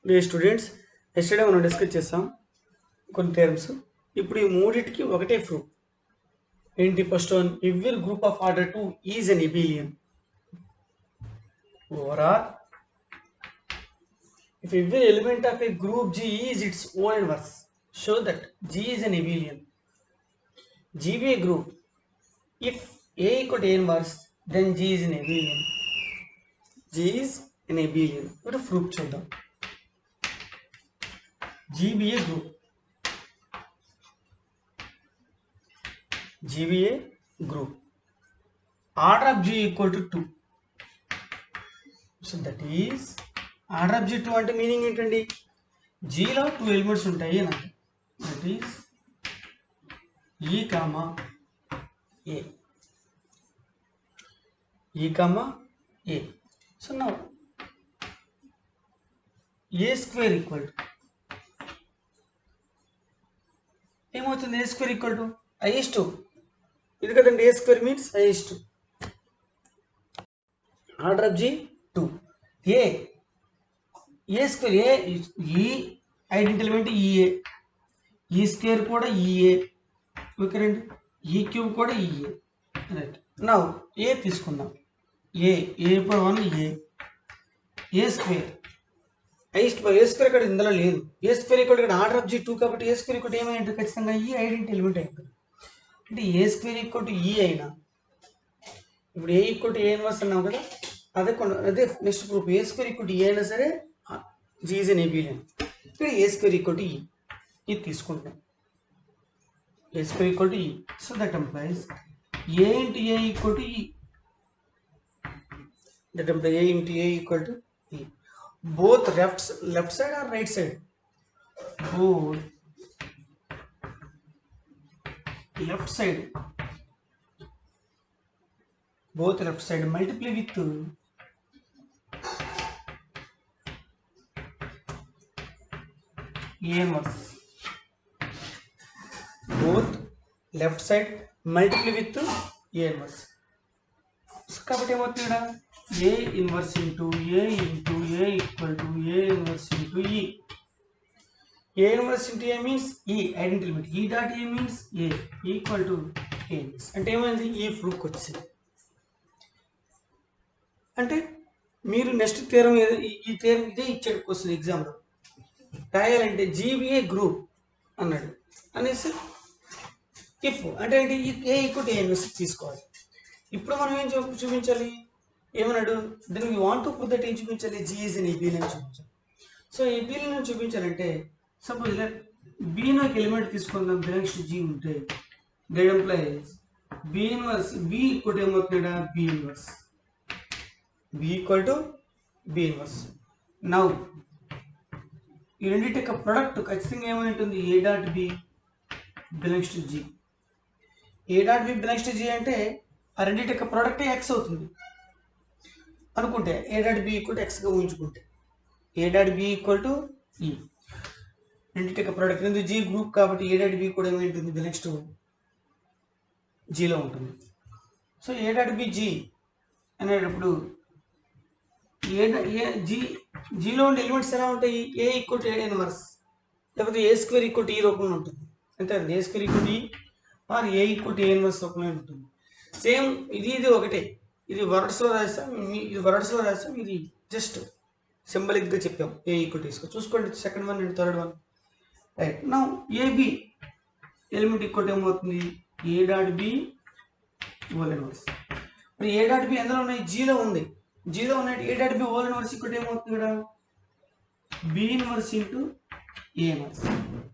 మీ students yesterday మనం discuss చేసాం కొన్ని టర్మ్స్. ఇప్పుడు ఈ మూడిటికి ఒకటే ప్రూఫ్ ఏంటి? First one, every group of order 2 is an abelian. Overall, if every element of a group G is its own inverse, show that G is an abelian. G be a group. If A equal to A inverse, then G is an abelian. G is an abelian. What a proof చూద్దాం. G be a group. G be a group. Order of G equal to 2. So that is order of G 2 అంటే meaning ఏంటండి? G లో 2 elements ఉంటాయి అని అంటే that is E comma A. E comma A. So now A square equal to ఏమవుతుంది? A square equal to I/2. ఇది కదండి, A square means I/2. Order of G 2. A square E identity element EA. E square కూడా EA. Okay రండి, E cube కూడా EA. Right. Now A తీసుకుందాం. A power 1 A square A square ఇక్కడ ఇందులో లేదు. ఏ square ఇక్కడ ఆర్డర్ ఆఫ్ G 2 కాబట్టి ఏ square ఇక్కడ ఏమైంది? ఖచ్చితంగా ఈ ఐడెంటిటీ ఎలిమెంట్ అయిపోయింది. అంటే ఏ స్క్వేర్ ఈక్వల్ టు ఈ అయినా ఇప్పుడు A equal to A inverse అన్నాం కదా, అదే next proof. A square equal to A అయినా సరే G is an abelian. ఇక్కడ ఏ స్క్వేర్ ఈక్వల్ టు ఇది తీసుకుంటాం. A square equal to so that implies A into A equal to that implies A into A equal to both left side or right side? Both left side multiply with A inverse. Both left side multiply with A inverse. కాబట్టి ఏమవుతుంది ఇక్కడ? A inverse into A equal to A inverse into E. A inverse into A means E identity element. E dot A means A equal to A inverse. అంటే ఏమైంది? ఈ ప్రూఫ్కి వచ్చింది. అంటే మీరు next theorem ఈ థియరం ఇదే ఇచ్చాడు క్వశ్చన్ ఎగ్జామ్లో రాయాలంటే జీబీఏ గ్రూప్ అన్నాడు అనేసి ఇఫ్ అంటే ఏంటి? A equal to A inverse తీసుకోవాలి. ఇప్పుడు మనం ఏం చూపించాలి? ఏమన్నాడు? Then we want to prove that ఏం చూపించాలి? G is an abelian చూపించాలి. సో abelian చూపించాలంటే సపోజ్ B ఒక ఎలిమెంట్ తీసుకుందాం, బిలాంగ్స్ టు G ఉంటే that implies B inverse B equal to ఏమవుతుందా? B inverse. B equal to B inverse. Now ఈ రెండింటి యొక్క ప్రొడక్ట్ ఖచ్చితంగా ఏమై ఉంటుంది? A dot B belongs to G. A dot B belongs to G అంటే ఆ రెండింటి యొక్క ప్రొడక్టే X అవుతుంది అనుకుంటే A dot B equal to Xగా ఊహించుకుంటే A dot B equal to E రెండింటి యొక్క ప్రోడక్ట్. ఎందుకు? G గ్రూప్ కాబట్టి A డాట్ B కూడా ఏమైంటుంది? బిలాంగ్స్ టు Gలో ఉంటుంది. సో A డాట్ B G అనేటప్పుడు Gలో ఉండే ఎలిమెంట్స్ ఎలా ఉంటాయి? A equal to A inverse లేకపోతే A square equal to E రూపంలో ఉంటుంది. అంతే, A square equal to E or A equal to A inverse రూపంలో ఉంటుంది. సేమ్ ఇది ఒకటే. ఇది వర్డ్స్లో రాసాం, ఇది వర్డ్స్లో రాసాం, ఇది జస్ట్ సింబలిక్గా చెప్పాం. ఏ ఈక్వల్ తీసుకో చూసుకోండి. Second one and third one. Right. Now A B element equal ఏమవుతుంది? A dot B whole inverse. ఇప్పుడు ఏ డాట్ బి ఎందులో ఉన్నాయి? జీలో ఉంది. జీలో ఉన్నాయి. A dot B whole inverse equal ఏమవుతుంది ఇక్కడ? B inverse into A inverse.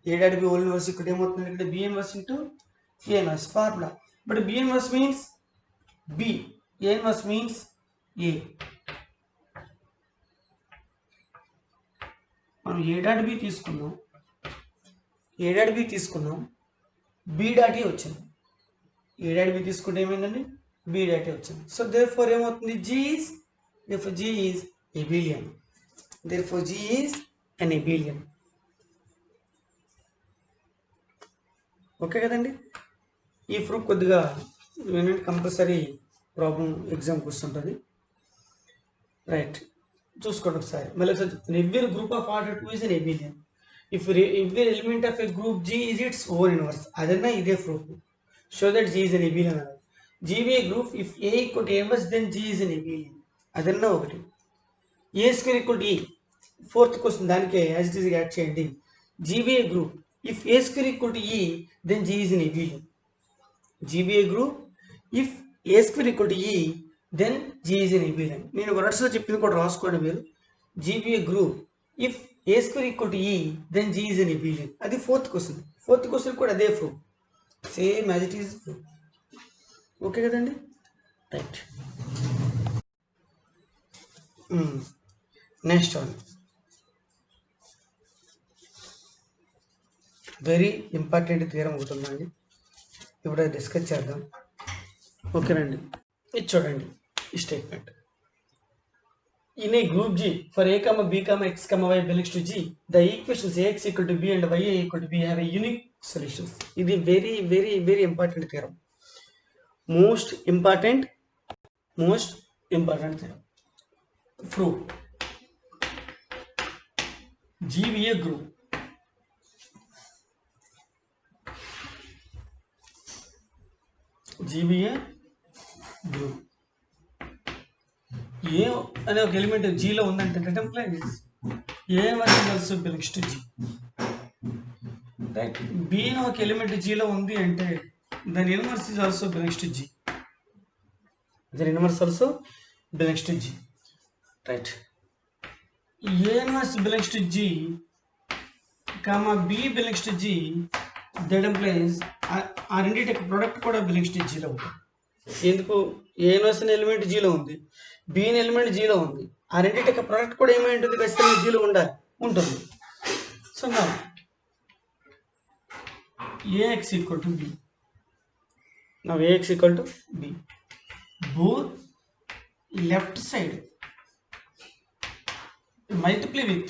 A dot B whole inverse equal ఏమవుతుంది ఇక్కడ? B inverse into A inverse formula. But B inverse means B, A inverse means A. మనం A dot B తీసుకున్నాం, A dot B తీసుకున్నాం, B dot A వచ్చింది. A dot B తీసుకుంటే ఏమైందండి? B dot A వచ్చింది. So therefore ఏమవుతుంది? G is abelian. Therefore G is an abelian. Okay కదండి? ఈ ప్రూఫ్ కొద్దిగా కంపల్సరీ ప్రాబ్లం ఎగ్జామ్కి వస్తుంటుంది. రైట్. చూసుకోండి ఒకసారి మళ్ళీ ఒకసారి చెప్తాను. Every group of order 2 is an abelian if every element of a group G is its own inverse. అదన్నా ఇదే proof. Show that G is an abelian అన్నారు. GBA group if A equal to inverse then G is an abelian. అదన్నా ఒకటి. A square equal to E, fourth question దానికే as it is add చేయండి. GBA group if A square equal to E then G is an abelian. GBA group if A square equal to E then G is an abelian. నేను వర్డ్స్లో చెప్పింది కూడా రాసుకోండి మీరు. GBA group if A square equal to E then G is an abelian. అది fourth question. Fourth question కూడా అదే proof, same as it is proof. Okay కదండి, right. Next one very important theorem ఒకటి ఉందండి, ఇప్పుడు అది డిస్కస్ చేద్దాం. ఓకేనండి, ఇది చూడండి ఈ statement. In a group G for A, B, X, Y belongs to G, the equations Ax equal to B and Y equal to B have a unique solutions. ఇది very very very important theorem, most important theorem. Prove GBA group a అనే ఒక element జీలో ఉందంటే a also belongs to G, right. B అని ఒక element జీలో ఉంది అంటే దాని inverse is also belongs to G, right. A inverse belongs to G comma b belongs to G, that implies ఆ రెండింటి ప్రొడక్ట్ కూడా బిలాంగ్స్ టు జీలో ఉంటుంది. ఎందుకు? ఏ ఇన్వర్స్ అనే ఎలిమెంట్ జీలో ఉంది, బి అనే ఎలిమెంట్ జీలో ఉంది, ఆ రెండింటి ప్రొడక్ట్ కూడా ఏమై ఉంటుంది? ఖచ్చితంగా జీలో ఉంటుంది. సో నా A X equal to B, A X equal to B, both left side multiply with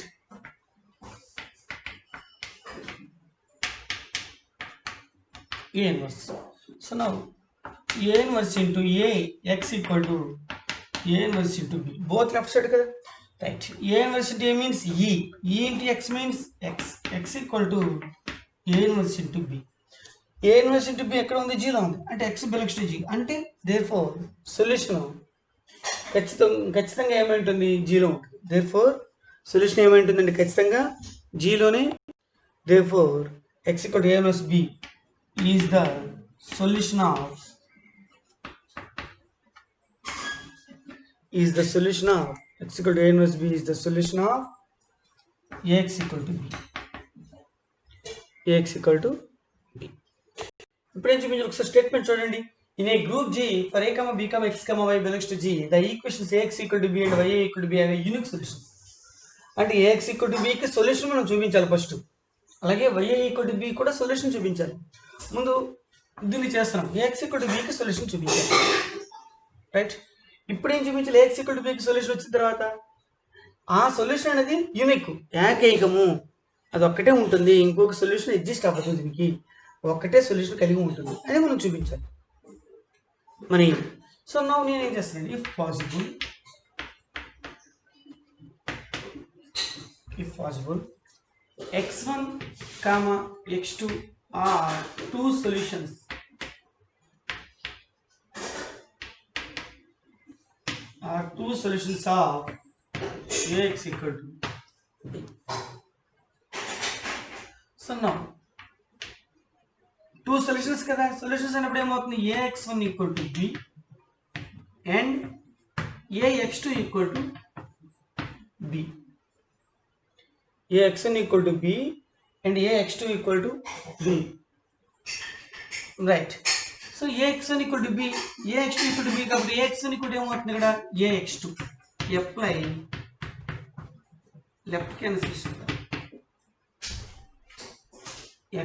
A inverse. So now A inverse into A x equal to A inverse into B, both left side kada, right. A inverse into A means E into X means X equal to A inverse into B. A inverse into B ఎక్కడ ఉంది? జీలో ఉంది, అంటే X belongs to G, అంటే therefore solution ఖచ్చితంగా ఏమైంటుంది? జీలో ఉంటుంది. therefore solution ఏమైంటుందండి? ఖచ్చితంగా జీలోనే. therefore X equal to A inverse B is the solution of X equal to A inverse B is the solution of Ax equal to B. ఇప్పుడు ఏం చూపించాలి? ఒకసారి స్టేట్మెంట్ చూడండి. In a group G for A, B, X, Y belongs to G, the equations Ax equal to B and Y equal to B have a unique solution. అంటే Ax equal to B కి solution మనం చూపించాలి first, అలాగే Y equal to B కూడా solution చూపించాలి. ముందు దీన్ని చేస్తున్నాం, Ax equal to B కి సొల్యూషన్ చూపించాలి, రైట్. ఇప్పుడు ఏం చూపించాలి? Ax equal to B కి సొల్యూషన్ వచ్చిన తర్వాత ఆ సొల్యూషన్ అనేది యూనిక్, ఏకైకము, అది ఒక్కటే ఉంటుంది, ఇంకొక సొల్యూషన్ ఎగ్జిస్ట్ అవ్వదు, దీనికి ఒక్కటే సొల్యూషన్ కలిగి ఉంటుంది అని మనం చూపించాలి మరి. సో నౌ నేను ఏం చేస్తానండి, if possible x1, x2 are two solutions of Ax equal to B. So now two solutions కదా, సొల్యూషన్స్ అన్నప్పుడు ఏమవుతుంది? Ax1 equal to B and Ax2 equal to B. Ax1 equal to B and Ax2 equal to B, right. So Ax1 equal to B, Ax2 equal to B కాబట్టి Ax1 equal to ఏమవుతుంది ఇక్కడ? Ax2. apply left cancellation,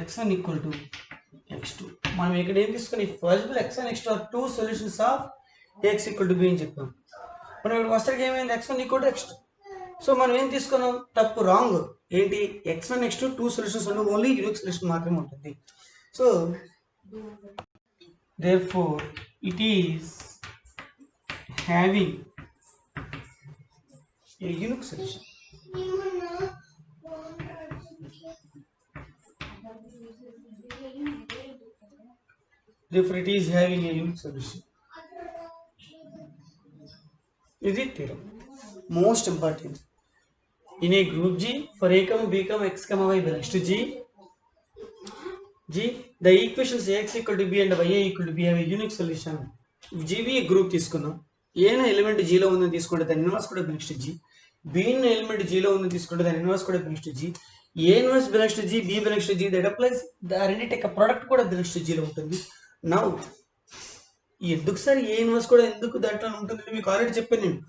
x1 equal to x2. మనం ఇక్కడ ఏం తీసుకుని possible x1 x2 are two solutions of Ax equal to B అని చెప్పాం. మనం ఇక్కడ వస్తానికి ఏమైంది? x1 equal to x2. So మనం ఏం తీసుకున్నాం? తప్పు, రాంగ్. ఏంటి? x1 x2 టూ సొల్యూషన్స్ ఉండవు, ఓన్లీ యూనిక్ సొల్యూషన్ మాత్రమే ఉంటుంది. So therefore it is having a unique solution. Therefore, it is having a unique solution. Is it theorem? Most important. In a group G, for A, B, X, Y belongs to G, the equations X equal to B and Y equal to B have a unique solution. If G be a group తీసుకుందాం, A న element G లో ఉందని తీసుకుంటే దాని inverse కూడా belongs to G, B న element G లో ఉందని తీసుకుంటే దాని ఇన్వర్స్ కూడా belongs to G, A inverse belongs to G, B belongs to G, that applies the రెండింటి యొక్క ప్రొడక్ట్ కూడా belongs to G లో ఉంటుంది. Now ఎందుకు సార్ ఏ ఇన్వర్స్ కూడా ఎందుకు దాంట్లో ఉంటుంది మీకు ఆల్రెడీ చెప్పాను నేను.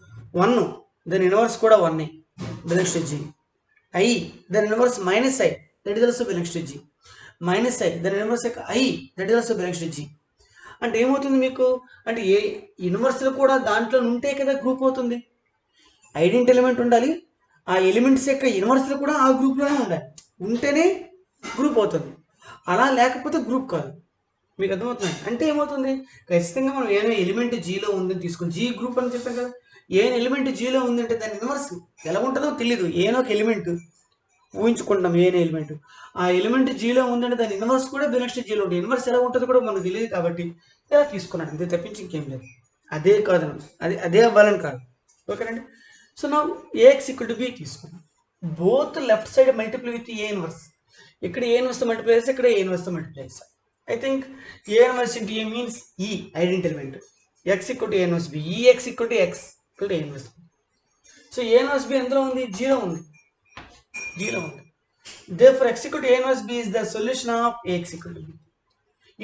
1 దాని ఇన్వర్స్ కూడా 1 belongs to G, I దాని inverse minus I that is also belongs to G, minus I దాని ఇన్వర్స్ యొక్క I that is also belongs to G. అంటే ఏమవుతుంది మీకు అంటే ఏ యూనివర్స్లో కూడా దాంట్లో ఉంటే కదా గ్రూప్ అవుతుంది. ఐడెంటి ఎలిమెంట్ ఉండాలి, ఆ ఎలిమెంట్స్ యొక్క యూనివర్స్లో కూడా ఆ గ్రూప్లోనే ఉండాలి, ఉంటేనే గ్రూప్ అవుతుంది. అలా లేకపోతే గ్రూప్ కాదు. మీకు అర్థమవుతుంది. అంటే ఏమవుతుంది ఖచ్చితంగా మనం ఏదైనా ఎలిమెంట్ జీలో ఉందని తీసుకుని జీ గ్రూప్ అని చెప్పాం కదా, ఏ ఎలిమెంట్ జీలో ఉందంటే దాని ఇన్వర్స్ ఎలా ఉంటుందో తెలియదు. ఏనో ఒక ఎలిమెంట్ ఊహించుకుంటాం, ఏనే ఎలిమెంట్ ఆ ఎలిమెంట్ జీలో ఉందంటే దాని ఇన్వర్స్ కూడా బిలాంగ్స్ టు జీలో ఉంటుంది. ఇన్వర్స్ ఎలా ఉంటుందో కూడా మనకు తెలియదు కాబట్టి ఇలా తీసుకున్నాడు, అంతే తప్పించి ఇంకేం లేదు. అదే కాదు, అదే అవ్వాలని కాదు. ఓకేనండి. సో నా ఏఎక్స్ ఈక్వల్ టు బి తీసుకున్నాం. Both left side multiply with a inverse. ఇక్కడ ఏ ఇన్వర్స్ మల్టిప్లై చేస్తే ఇక్కడ ఏ ఇన్వర్స్ మల్టిప్లై చేస్తాం. I think A inverse into A means E identity element. X equal to A inverse B. EX equal to X equal to A inverse B. So A inverse B endro undi 0 undi. 0 undi. Therefore X equal to A inverse B is the solution of AX equal to B.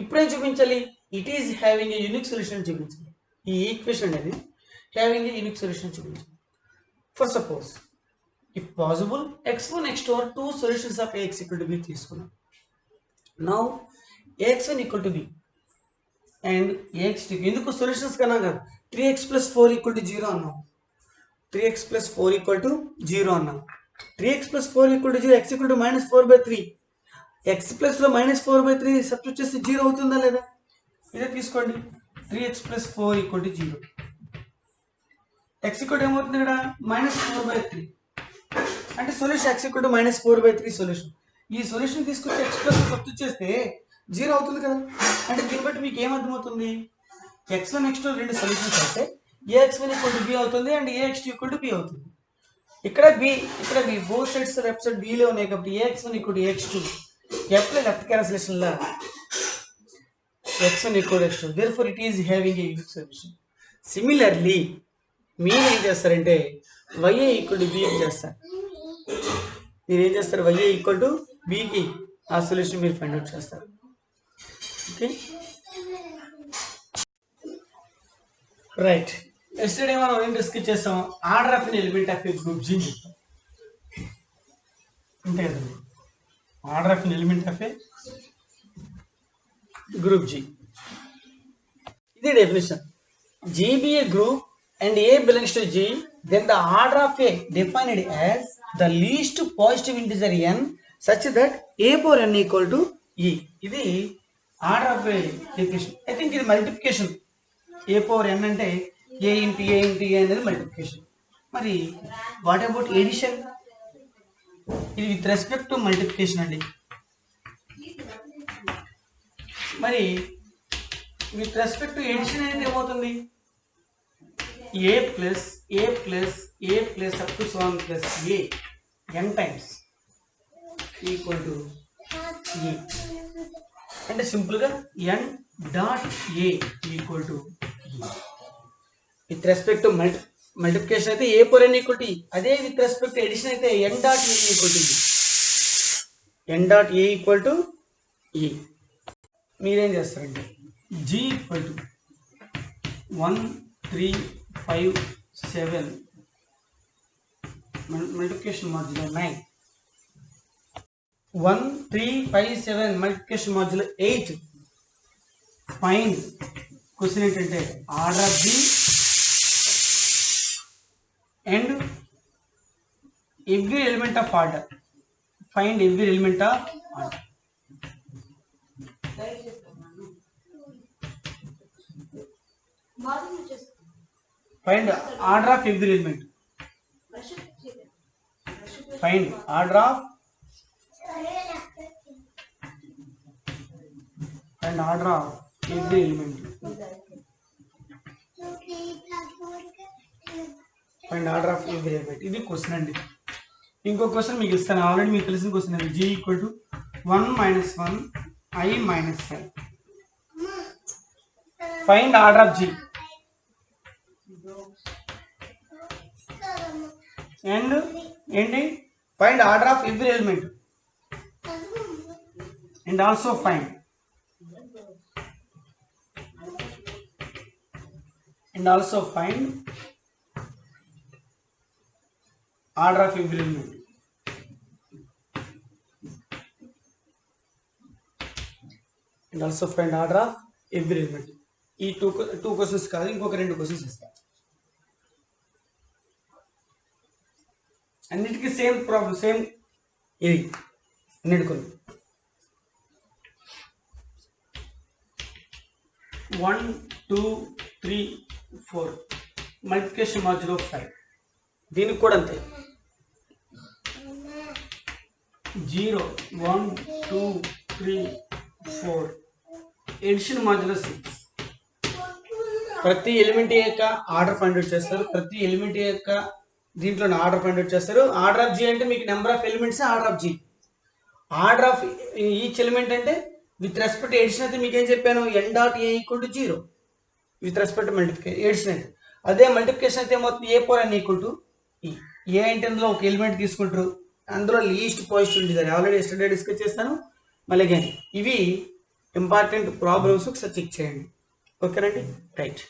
ఇప్పుడే చూపించాలి it is having a unique solution చూపించాలి. ఈ equation అనేది having a unique solution చూపించాలి. For suppose if possible x1 x2 are two solutions of AX equal to B తీసుకున్నాం. Now AX1 equal to B and AX2 ఎందుకు solutions కన్నా కాదు 3x plus 4 equal to 0 అన్నాం. 3x plus 4 equal to 0 అన్నాం. 3x plus 4 equal to 0, x equal to minus 4 by 3. x plus లో minus 4 by 3 substitute చేస్తే 0 అవుతుందా లేదా? ఇదే తీసుకోండి. 3x plus 4 equal to 0. x equal to ఏమవుతుంది ఇక్కడ minus 4 by 3 అంటే solution x equal to minus 4 by 3 solution. ఈ సొల్యూషన్ తీసుకొచ్చి x plus సబ్స్టిట్యూట్ చేస్తే 0 అవుతుంది కదా. అంటే దీన్ని బట్టి మీకు ఏమర్థమవుతుంది, x1 x2 రెండు సొల్యూషన్స్ అయితే AX1 equal to B అవుతుంది and AX2 equal to B అవుతుంది. ఇక్కడ B ఇక్కడ B both sides left side B లో ఉన్నాయి కాబట్టి AX1 equal to AX2 ఎప్పుడు left cancellation law x1 equal to x2. therefore it is having a unique solution. Similarly మీరు ఏం చేస్తారంటే YA equal to B చేస్తారు. మీరు ఏం చేస్తారు YA equal to B కి ఆ సొల్యూషన్ మీరు ఫైండ్ అవుట్ చేస్తారు. Okay right. ఎస్టర్డే మనం ఏం డిస్కస్ చేస్తాం, order of an element of a group G అని చెప్తాం. అంతే కదండి, order of an element of a group G. ఇది definition. G be a group and A belongs to G, then the order of A defined as the least positive integer n such that A power n equal to E. ఇది order of A definition. I think ఇది multiplication. A power n అంటే A into A into A అనేది multiplication. మరి what about edition? ఇది with respect to multiplication అండి. మరి with respect to edition అనేది ఏమవుతుంది, A plus up to so on plus A n times equal to E. అంటే సింపుల్గా n dot A equal to E. With respect to multiplication అయితే A power n equal to E. అదే with respect to edition అయితే n dot A equal to E. n dot A equal to E. మీరేం చేస్తారంటే G equal to 1 3 5 7 multiplication modulo 9 1 3 5 7 multiplication modulo 8. find question ఏంటంటే order of B and every element of order. Find every element of order. Find order of every element. Find order of every element. Find order of every element. ఇది question అండి. ఇంకో question మీకు ఇస్తాను, already మీకు తెలిసిన question అండి. G = 1 - 1 I - 5. Find order of G and ఏంటి find order of every element and also find order of every element. And also find order of every element. ఈ టూ క్వశ్చన్స్ కాదు, ఇంకొక 2 questions ఇస్తాను. అన్నిటికీ same problem, same ఇది అన్నిటికొని 1 2 3 4 multiplication modulo 5. దీనికి కూడా అంతే 0 1 2 3 4 ఎడిషన్ మాడ్యులో 6. ప్రతి ఎలిమెంట్ యొక్క ఆర్డర్ ఫైండ్ అవుట్ చేస్తారు, ప్రతి ఎలిమెంట్ యొక్క దీంట్లో ఆర్డర్ ఫైండ్ అవుట్ చేస్తారు. ఆర్డర్ ఆఫ్ జీ అంటే మీకు number of elements order of G. Order of each element అంటే విత్ రెస్పెక్ట్ ఎడిషన్ అయితే మీకు ఏం చెప్పాను, n.a = 0 with respect multiplication edition అయితే. అదే మల్టిప్లికేషన్ అయితే ఏమవుతుంది, a = n = e. ఏ అంటే అందులో ఒక ఎలిమెంట్ తీసుకుంటారు, అందులో లీస్ట్ పాజిటివ్ ఉంటుంది. ఆల్రెడీ ఎస్టర్డే డిస్కస్ చేస్తాను. మళ్ళీ ఇవి ఇంపార్టెంట్ ప్రాబ్లమ్స్ ఒకసారి చెక్ చేయండి. ఓకేనండి, రైట్.